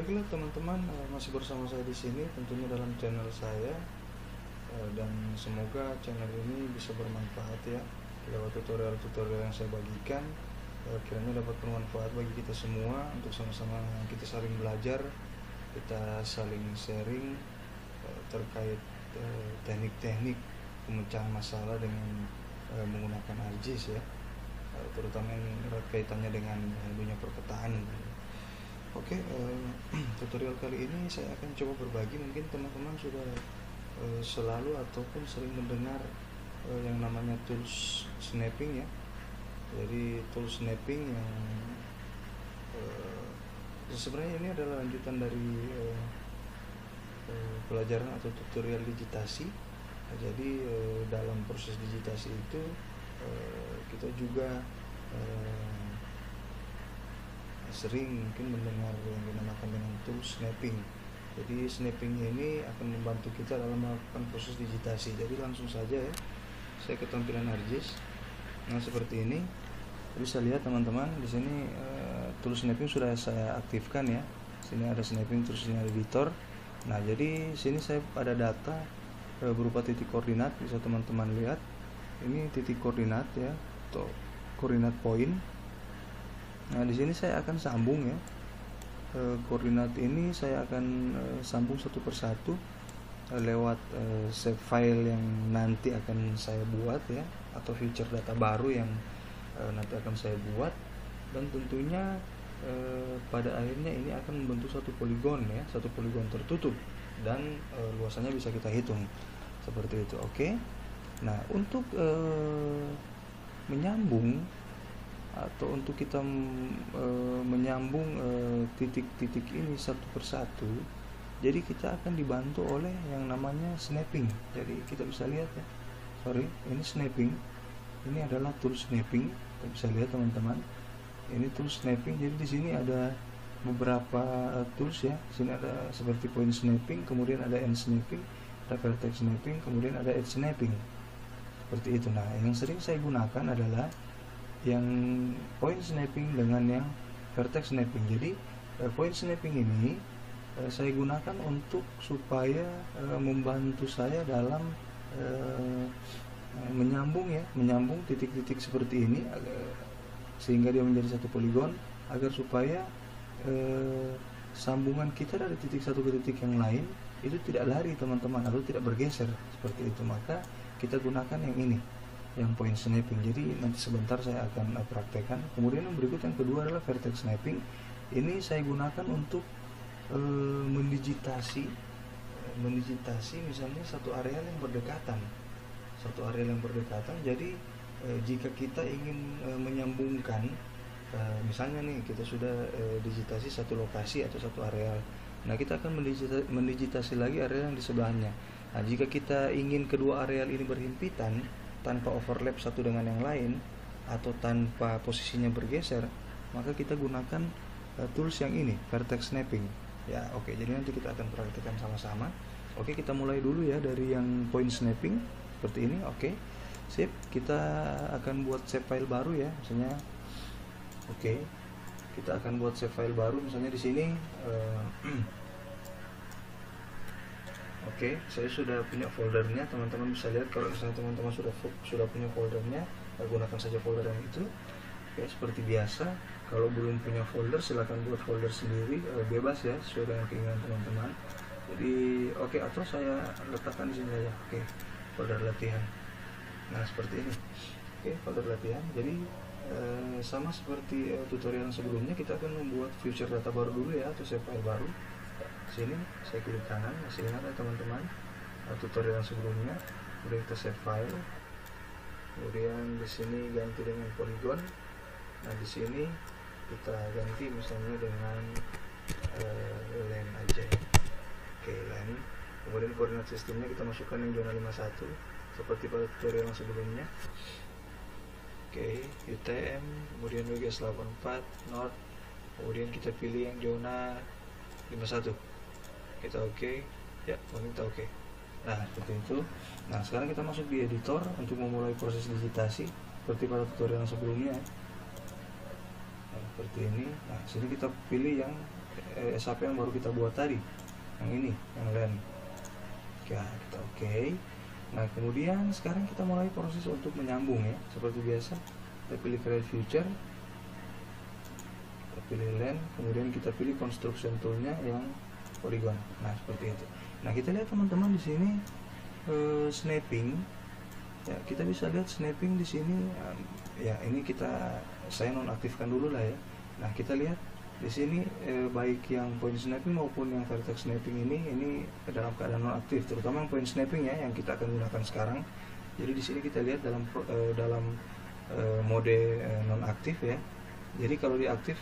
Baiklah teman-teman, masih bersama saya di sini tentunya dalam channel saya, dan semoga channel ini bisa bermanfaat ya lewat tutorial-tutorial yang saya bagikan. Kiranya dapat bermanfaat bagi kita semua untuk sama-sama kita saling belajar, kita saling sharing terkait teknik-teknik pemecahan masalah dengan menggunakan ArcGIS ya, terutama yang erat kaitannya dengan dunia perpetaan. Oke, tutorial kali ini saya akan coba berbagi. Mungkin teman-teman sudah selalu ataupun sering mendengar yang namanya tools snapping ya. Jadi tools snapping yang sebenarnya ini adalah lanjutan dari pelajaran atau tutorial digitasi. Jadi dalam proses digitasi itu kita juga sering mungkin mendengar yang dinamakan dengan tools snapping. Jadi snapping ini akan membantu kita dalam melakukan proses digitasi. Jadi langsung saja ya, saya ke tampilan ArcGIS. Nah seperti ini, bisa lihat teman-teman di sini tools snapping sudah saya aktifkan ya. Sini ada snapping, terus sini ada editor. Nah jadi sini saya ada data berupa titik koordinat, bisa teman-teman lihat. Ini titik koordinat ya, atau koordinat point. Nah di sini saya akan sambung ya, koordinat ini saya akan sambung satu persatu lewat save file yang nanti akan saya buat ya, atau feature data baru yang nanti akan saya buat, dan tentunya pada akhirnya ini akan membentuk satu poligon ya, satu poligon tertutup, dan luasannya bisa kita hitung seperti itu. Oke. Nah untuk menyambung atau untuk kita menyambung titik-titik ini satu persatu, jadi kita akan dibantu oleh yang namanya snapping. Jadi kita bisa lihat ya, ini snapping, ini adalah tool snapping. Kita bisa lihat teman-teman, ini tool snapping. Jadi di sini ada beberapa tools ya. Sini ada seperti point snapping, kemudian ada end snapping, ada vertex snapping, kemudian ada edge snapping, seperti itu. Nah yang sering saya gunakan adalah yang point snapping dengan yang vertex snapping. Jadi point snapping ini saya gunakan untuk supaya membantu saya dalam menyambung titik-titik seperti ini, sehingga dia menjadi satu poligon, agar supaya sambungan kita dari titik satu ke titik yang lain itu tidak lari teman-teman, atau tidak bergeser seperti itu. Maka kita gunakan yang ini, yang point snapping. Jadi nanti sebentar saya akan praktekkan. Kemudian yang berikut, yang kedua adalah vertex snapping. Ini saya gunakan untuk mendigitasi misalnya satu areal yang berdekatan. Jadi jika kita ingin menyambungkan, misalnya nih kita sudah digitasi satu lokasi atau satu areal. Nah kita akan mendigitasi lagi areal yang di sebelahnya. Nah jika kita ingin kedua areal ini berhimpitan tanpa overlap satu dengan yang lain, atau tanpa posisinya bergeser, maka kita gunakan tools yang ini, vertex snapping ya. Oke, jadi nanti kita akan praktekkan sama-sama. Oke, kita mulai dulu ya dari yang point snapping seperti ini. Oke, sip. Kita akan buat save file baru ya, misalnya. Oke, kita akan buat save file baru misalnya di sini. Oke, saya sudah punya foldernya. Teman-teman bisa lihat kalau misalnya teman-teman sudah punya foldernya, gunakan saja folder yang itu. Oke, seperti biasa. Kalau belum punya folder, silahkan buat folder sendiri, bebas ya, sesuai dengan keinginan teman-teman. Jadi oke, atau saya letakkan di sini aja. Oke, folder latihan. Nah seperti ini. Oke, folder latihan. Jadi sama seperti tutorial sebelumnya, kita akan membuat feature data baru dulu ya, atau save file baru. Sini saya klik kanan, masih ingat ya teman-teman tutorial sebelumnya. Kemudian kita save file, kemudian di sini ganti dengan polygon. Nah di sini kita ganti misalnya dengan len aja. Oke, len. Kemudian koordinat sistemnya kita masukkan yang zona 51 seperti pada tutorial yang sebelumnya. Oke, UTM, kemudian WGS 84 North, kemudian kita pilih yang zona 51. Kita oke ya, kita oke. Nah seperti itu. Nah sekarang kita masuk di editor untuk memulai proses digitasi seperti pada tutorial yang sebelumnya. Nah, seperti ini. Nah sini kita pilih yang SAP yang baru kita buat tadi, yang ini, yang LAN. Ya, kita oke. Nah, kemudian sekarang kita mulai proses untuk menyambung ya, seperti biasa. Kita pilih create future, kita pilih LAN, kemudian kita pilih construction toolnya yang polygon. Nah, seperti itu. Nah, kita lihat teman-teman di sini snapping. Ya, kita bisa lihat snapping di sini. Ya, ini saya nonaktifkan dulu lah ya. Nah, kita lihat di sini baik yang point snapping maupun yang vertex snapping ini dalam keadaan nonaktif, terutama yang point snapping ya, yang kita akan gunakan sekarang. Jadi di sini kita lihat dalam mode nonaktif ya. Jadi kalau diaktif,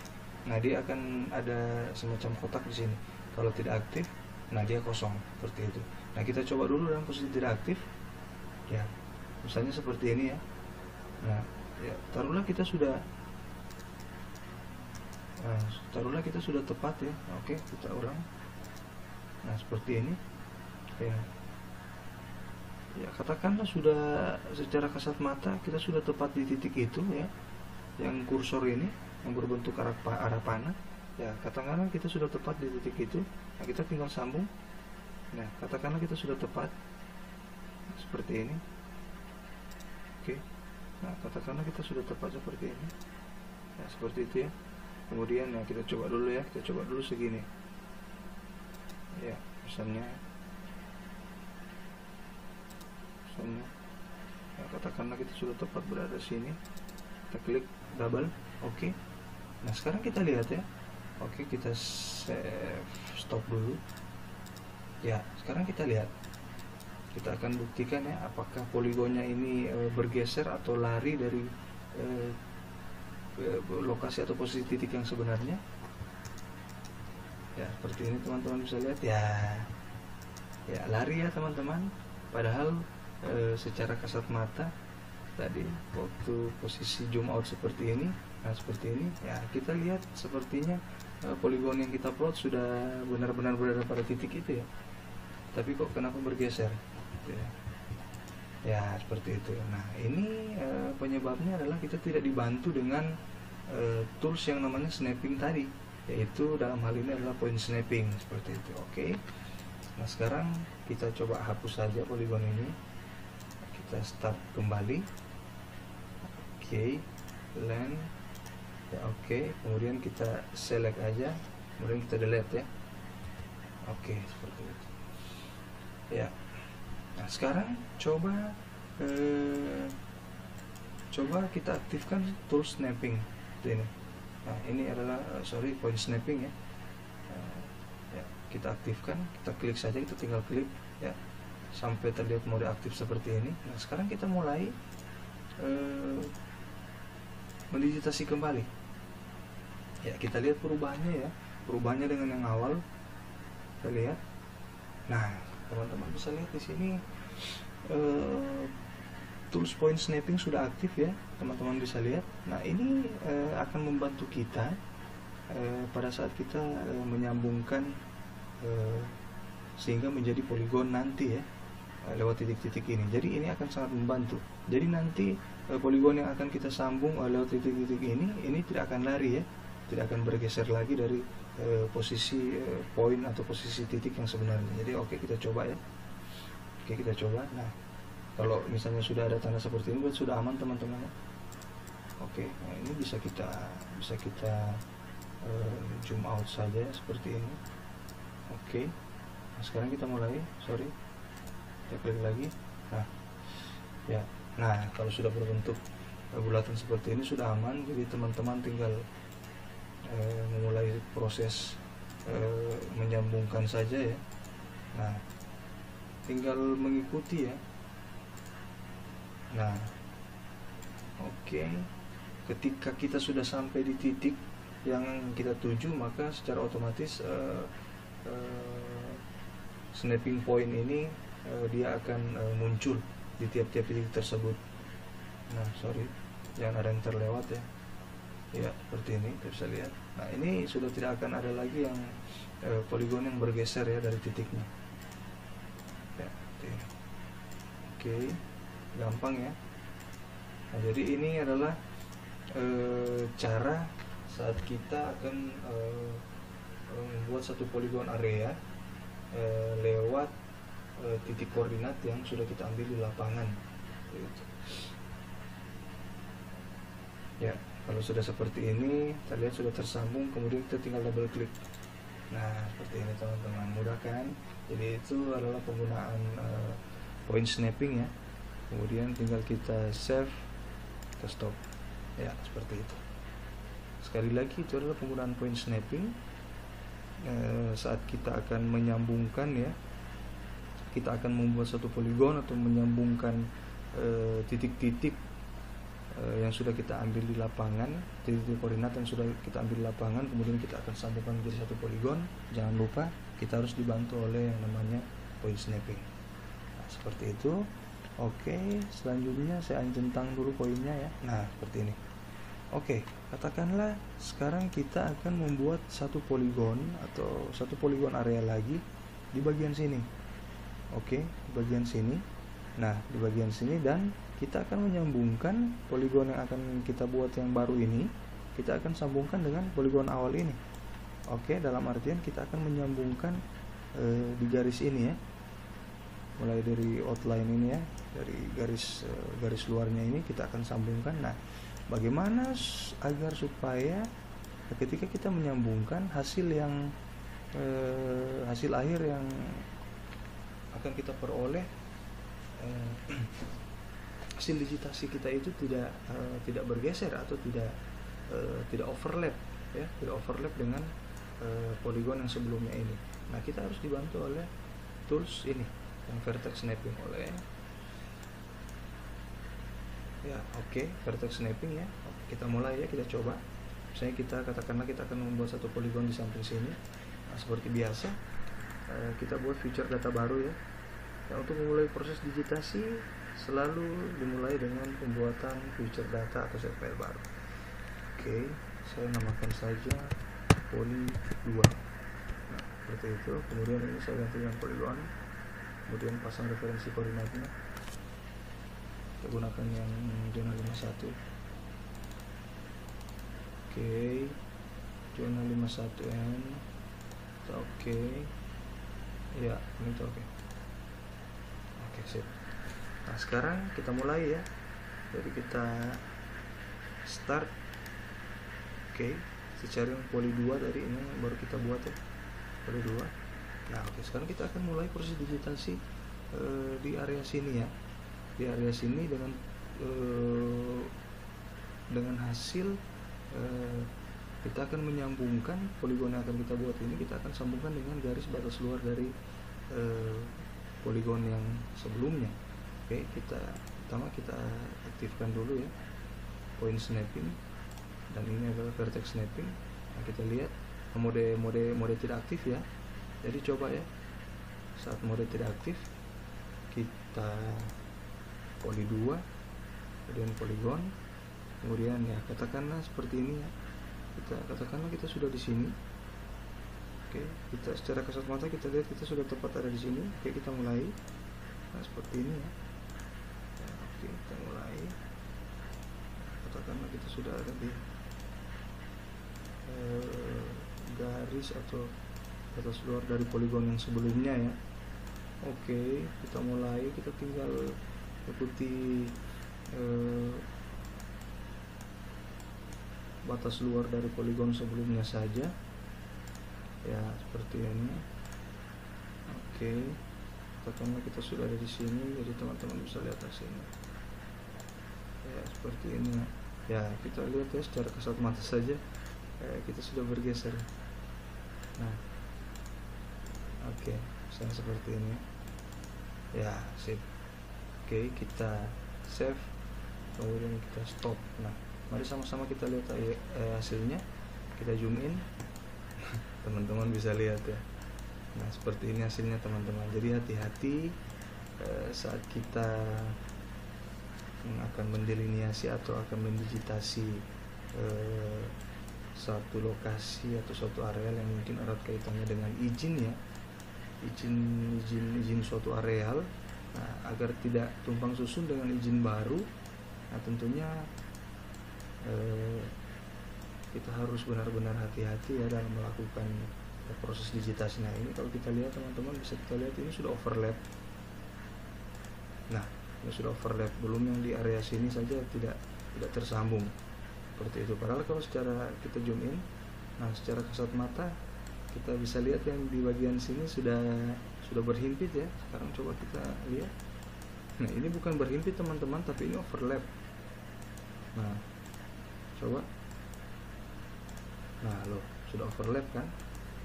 nah dia akan ada semacam kotak di sini. Kalau tidak aktif, nah dia kosong seperti itu. Nah, kita coba dulu dalam posisi tidak aktif. Ya, misalnya seperti ini ya. Nah, ya, taruhlah kita sudah tepat ya. Oke, kita ulang. Nah, seperti ini ya. Ya, katakanlah sudah secara kasat mata kita sudah tepat di titik itu ya, yang kursor ini yang berbentuk arah panah ya. Katakanlah kita sudah tepat di titik itu. Nah, kita tinggal sambung. Nah, katakanlah kita sudah tepat seperti ini. Oke. Nah, katakanlah kita sudah tepat seperti ini. Nah, seperti itu ya. Kemudian ya, kita coba dulu ya, kita coba dulu segini ya, misalnya ya, katakanlah kita sudah tepat berada di sini. Kita klik double, oke. Nah, sekarang kita lihat ya. Oke, kita save, stop dulu ya. Sekarang kita lihat, kita akan buktikan ya apakah poligonnya ini bergeser atau lari dari lokasi atau posisi titik yang sebenarnya ya. Seperti ini teman-teman bisa lihat ya, lari ya teman-teman. Padahal secara kasat mata tadi waktu posisi zoom out seperti ini, nah seperti ini ya, kita lihat sepertinya poligon yang kita plot sudah benar-benar berada pada titik itu ya, tapi kok kenapa bergeser ya, seperti itu. Nah, ini penyebabnya adalah kita tidak dibantu dengan tools yang namanya snapping tadi, yaitu dalam hal ini adalah point snapping seperti itu. Oke. Nah, sekarang kita coba hapus saja poligon ini. Kita start kembali. Oke, LAN ya, oke. Kemudian kita select aja, kemudian kita delete ya. Oke, seperti itu ya. Nah, sekarang coba kita aktifkan tool snapping ini. Nah, ini adalah point snapping ya. Ya, kita aktifkan, kita klik saja, kita tinggal klik ya sampai terlihat mode aktif seperti ini. Nah, sekarang kita mulai mendigitasi kembali ya. Kita lihat perubahannya dengan yang awal. Kita lihat. Nah, teman-teman bisa lihat di sini tools point snapping sudah aktif ya, teman-teman bisa lihat. Nah, ini akan membantu kita pada saat kita menyambungkan sehingga menjadi poligon nanti ya, lewat titik-titik ini. Jadi ini akan sangat membantu. Jadi nanti poligon yang akan kita sambung lewat titik-titik ini tidak akan lari ya, tidak akan bergeser lagi dari posisi poin atau posisi titik yang sebenarnya. Jadi oke, kita coba ya. Oke, kita coba. Nah, kalau misalnya sudah ada tanda seperti ini, berarti sudah aman teman-teman ya. Oke, nah ini bisa kita zoom out saja ya, seperti ini. Oke. Nah, sekarang kita mulai, kita klik lagi. Nah, ya. Nah, kalau sudah berbentuk bulatan seperti ini sudah aman. Jadi teman-teman tinggal memulai proses menyambungkan saja ya. Nah, tinggal mengikuti ya. Nah, oke. Ketika kita sudah sampai di titik yang kita tuju, maka secara otomatis snapping point ini dia akan muncul di tiap-tiap titik tersebut. Nah, jangan ada yang terlewat ya. Ya, seperti ini kita bisa lihat. Nah, ini sudah tidak akan ada lagi yang poligon yang bergeser ya dari titiknya. Ya, oke, gampang ya. Nah, jadi ini adalah cara saat kita akan membuat satu poligon area lewat titik koordinat yang sudah kita ambil di lapangan gitu. Ya, kalau sudah seperti ini, kita lihat sudah tersambung, kemudian kita tinggal double klik. Nah, seperti ini teman-teman, mudah kan? Jadi itu adalah penggunaan point snapping ya. Kemudian tinggal kita save, kita stop. Ya, seperti itu. Sekali lagi, itu adalah penggunaan point snapping saat kita akan menyambungkan ya. Kita akan membuat satu poligon atau menyambungkan titik-titik yang sudah kita ambil di lapangan, titik koordinat yang sudah kita ambil di lapangan, kemudian kita akan sambungkan menjadi satu poligon. Jangan lupa kita harus dibantu oleh yang namanya point snapping. Nah, seperti itu. Oke, selanjutnya saya centang dulu poinnya ya. Nah, seperti ini. Oke, katakanlah sekarang kita akan membuat satu poligon atau satu poligon area lagi di bagian sini. Oke, di bagian sini. Nah, di bagian sini, dan kita akan menyambungkan poligon yang akan kita buat yang baru ini, kita akan sambungkan dengan poligon awal ini. Oke, dalam artian kita akan menyambungkan di garis ini ya, mulai dari outline ini ya, dari garis luarnya ini kita akan sambungkan. Nah, bagaimana agar supaya ketika kita menyambungkan hasil akhir yang akan kita peroleh, hasil digitasi kita itu tidak bergeser atau tidak overlap ya, tidak overlap dengan poligon yang sebelumnya ini. Nah, kita harus dibantu oleh tools ini yang vertex snapping oleh ya. Oke, vertex snapping ya. Kita mulai ya, kita coba. Misalnya katakanlah kita akan membuat satu poligon di samping sini. Nah, seperti biasa kita buat feature data baru ya. Nah, untuk memulai proses digitasi selalu dimulai dengan pembuatan feature data atau set file baru. Oke, saya namakan saja poly 2. Nah, seperti itu. Kemudian ini saya ganti dengan polygon. Kemudian pasang referensi koordinatnya. Kita gunakan yang zona 51. Oke, zona 51N. Oke. Ya, ini tuh oke. Oke, sip. Nah, sekarang kita mulai ya. Jadi kita start. Oke, cari poly 2 dari ini baru kita buat ya, poly 2. Nah, oke, sekarang kita akan mulai proses digitasi di area sini ya. Di area sini dengan hasil kita akan menyambungkan poligon yang akan kita buat ini, kita akan sambungkan dengan garis batas luar dari poligon yang sebelumnya. Oke, pertama kita aktifkan dulu ya point snapping, dan ini adalah vertex snapping. Nah, kita lihat mode tidak aktif ya. Jadi coba ya, saat mode tidak aktif kita poly 2, kemudian polygon, kemudian ya katakanlah seperti ini ya. Katakanlah kita sudah di sini. Oke, kita secara kasat mata kita lihat kita sudah tepat ada di sini. Oke, kita mulai. Nah, seperti ini ya. Oke, kita mulai. Katakanlah kita sudah ada di garis atau batas luar dari poligon yang sebelumnya ya. Oke, kita mulai. Kita tinggal ikuti batas luar dari poligon sebelumnya saja ya, seperti ini. Oke, katakanlah kita sudah ada di sini, jadi teman-teman bisa lihat hasilnya ya, seperti ini ya. Kita lihat ya secara kasat mata saja kita sudah bergeser. Nah, oke, misalnya seperti ini ya, sip. Oke, kita save, kemudian kita stop. Nah, mari sama-sama kita lihat hasilnya. Kita zoom in. Teman-teman bisa lihat ya. Nah, seperti ini hasilnya teman-teman. Jadi hati-hati saat kita akan mendeliniasi atau akan mendigitasi satu lokasi atau suatu areal yang mungkin erat kaitannya dengan izin ya, izin suatu areal. Nah, agar tidak tumpang susun dengan izin baru, nah tentunya kita harus benar-benar hati-hati ya dalam melakukan proses digitasi. Nah ini kalau kita lihat teman-teman, bisa kita lihat ini sudah overlap. Nah ini sudah overlap, belum yang di area sini saja tidak tersambung seperti itu. Padahal kalau secara kita zoom in, nah secara kasat mata kita bisa lihat yang di bagian sini sudah berhimpit ya. Sekarang coba kita lihat. Nah ini bukan berhimpit teman-teman, tapi ini overlap. Nah coba, nah loh, sudah overlap kan.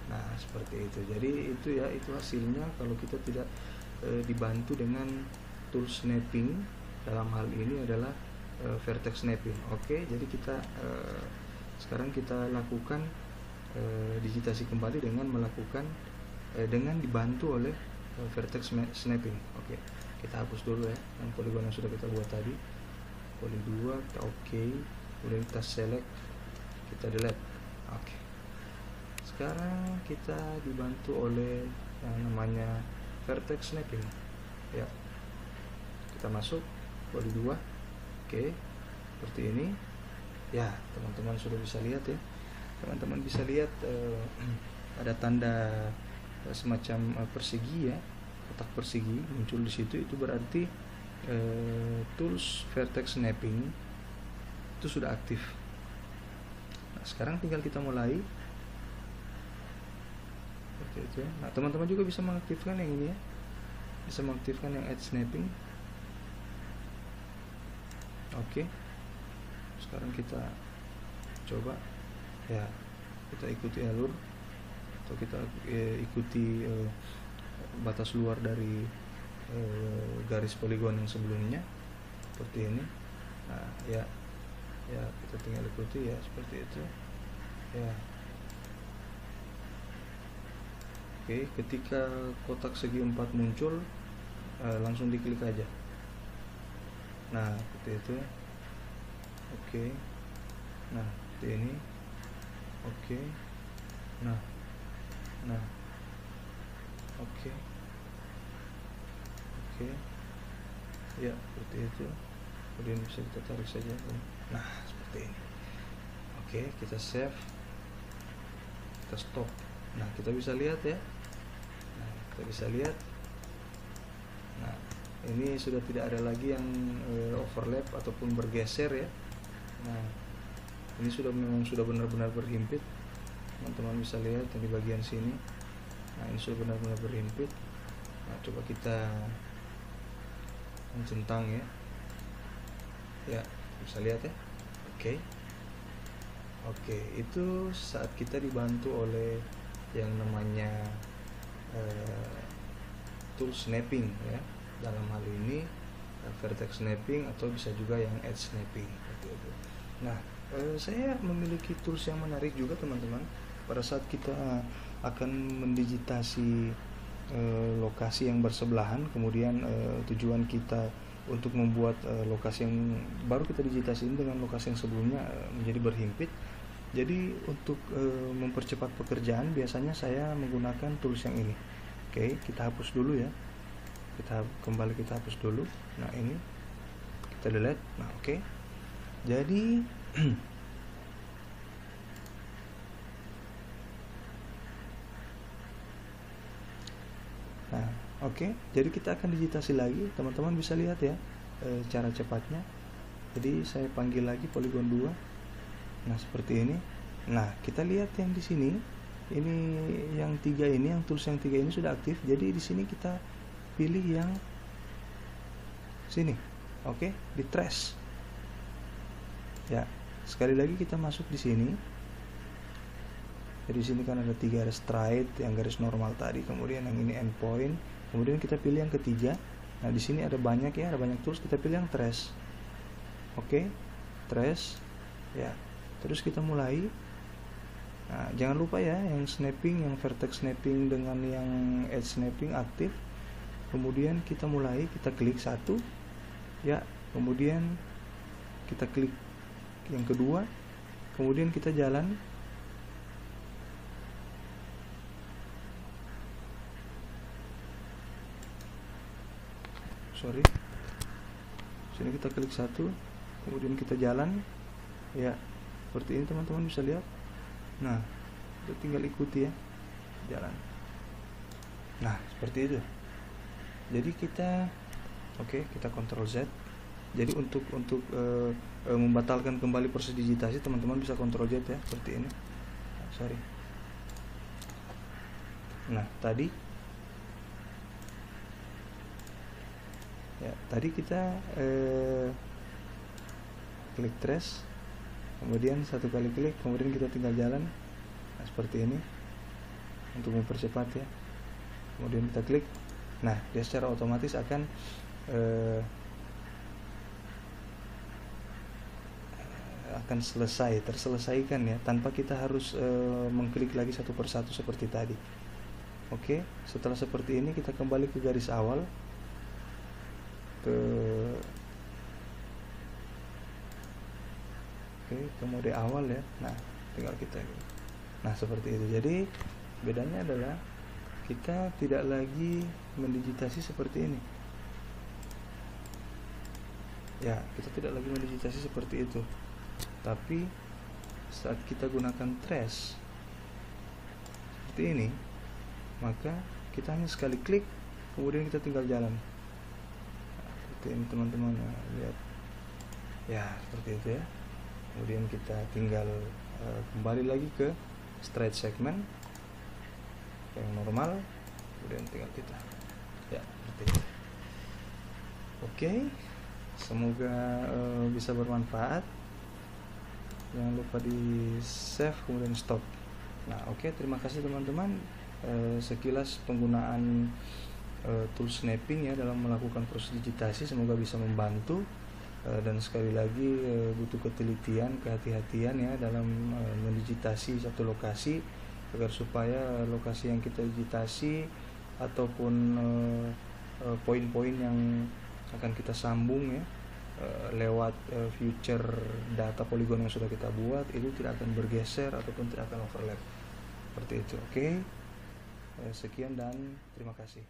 Nah seperti itu. Jadi itu ya, itu hasilnya kalau kita tidak dibantu dengan tool snapping. Dalam hal ini adalah vertex snapping. Oke, jadi kita sekarang kita lakukan digitasi kembali dengan melakukan dengan dibantu oleh vertex snapping. Oke, kita hapus dulu ya yang poligon yang sudah kita buat tadi. Poli 2 kita oke, kemudian kita select, kita delete. Oke, sekarang kita dibantu oleh yang namanya vertex snapping ya. Kita masuk poli 2. Oke, seperti ini ya. Teman-teman sudah bisa lihat ya, teman-teman bisa lihat ada tanda semacam persegi ya, kotak persegi muncul di situ. Itu berarti tools vertex snapping itu sudah aktif. Nah sekarang tinggal kita mulai seperti itu ya. Nah teman-teman juga bisa mengaktifkan yang ini ya, bisa mengaktifkan yang edge snapping. Oke, sekarang kita coba ya, kita ikuti alur atau kita ikuti batas luar dari garis poligon yang sebelumnya seperti ini. Nah ya kita tinggal ikuti ya seperti itu ya. Oke, ketika kotak segi 4 muncul langsung diklik aja. Nah seperti itu. Oke, nah seperti ini. Oke, nah oke, ya seperti itu. Kemudian bisa kita tarik saja. Nah seperti ini. Oke, kita save, kita stop. Nah kita bisa lihat ya, nah kita bisa lihat. Nah ini sudah tidak ada lagi yang overlap ataupun bergeser ya. Nah ini memang sudah benar-benar berhimpit. Teman-teman bisa lihat yang di bagian sini. Nah ini sudah benar-benar berhimpit. Nah coba kita mencentang ya. Ya bisa lihat ya. Oke, itu saat kita dibantu oleh yang namanya tool snapping ya. Dalam hal ini vertex snapping atau bisa juga yang edge snapping. Nah saya memiliki tools yang menarik juga teman-teman. Pada saat kita akan mendigitasi lokasi yang bersebelahan, kemudian tujuan kita untuk membuat lokasi yang baru kita digitasiin dengan lokasi yang sebelumnya menjadi berhimpit. Jadi untuk mempercepat pekerjaan biasanya saya menggunakan tools yang ini. Oke, kita hapus dulu ya. Kita hapus dulu. Nah ini kita delete. Nah oke. Jadi nah oke, jadi kita akan digitasi lagi. Teman-teman bisa lihat ya cara cepatnya. Jadi saya panggil lagi poligon 2. Nah seperti ini. Nah kita lihat yang di sini, ini yang 3 ini, yang tools yang 3 ini sudah aktif. Jadi di sini kita pilih yang sini. Oke, di trace ya. Sekali lagi kita masuk di sini. Jadi di sini kan ada 3, ada straight, yang garis normal tadi, kemudian yang ini endpoint, kemudian kita pilih yang ketiga. Nah di sini ada banyak ya, ada banyak tools. Kita pilih yang trace. Oke, trace ya. Terus kita mulai. Nah jangan lupa ya, yang snapping, yang vertex snapping dengan yang edge snapping aktif. Kemudian kita mulai, kita klik satu ya, kemudian kita klik yang kedua, kemudian kita jalan. Sini kita klik satu, kemudian kita jalan ya, seperti ini teman-teman bisa lihat. Nah kita tinggal ikuti ya. jalan. Nah seperti itu. Jadi kita kita Ctrl Z. Jadi untuk membatalkan kembali proses digitasi, teman-teman bisa Ctrl Z ya, seperti ini. Nah tadi kita klik trace, kemudian satu kali klik, kemudian kita tinggal jalan. Nah seperti ini untuk mempercepat ya. Kemudian kita klik, nah dia secara otomatis akan terselesaikan ya, tanpa kita harus mengklik lagi satu persatu seperti tadi. Oke, setelah seperti ini kita kembali ke garis awal, ke mode awal ya. Nah tinggal kita seperti itu. Jadi bedanya adalah kita tidak lagi mendigitasi seperti ini ya, kita tidak lagi mendigitasi seperti itu, tapi saat kita gunakan trace seperti ini, maka kita hanya sekali klik, kemudian kita tinggal jalan. Nah, seperti ini teman-teman, lihat ya, seperti itu ya. Kemudian kita tinggal kembali lagi ke straight segment yang normal, kemudian tinggal kita ya, seperti itu. Oke, semoga bisa bermanfaat. Jangan lupa di save kemudian stop. Nah terima kasih teman-teman. Sekilas penggunaan tool snapping ya dalam melakukan proses digitasi, semoga bisa membantu. Dan sekali lagi butuh ketelitian, kehati-hatian ya dalam mendigitasi satu lokasi, agar supaya lokasi yang kita digitasi ataupun poin-poin yang akan kita sambung ya lewat future data poligon yang sudah kita buat, itu tidak akan bergeser ataupun tidak akan overlap seperti itu. Oke, sekian dan terima kasih.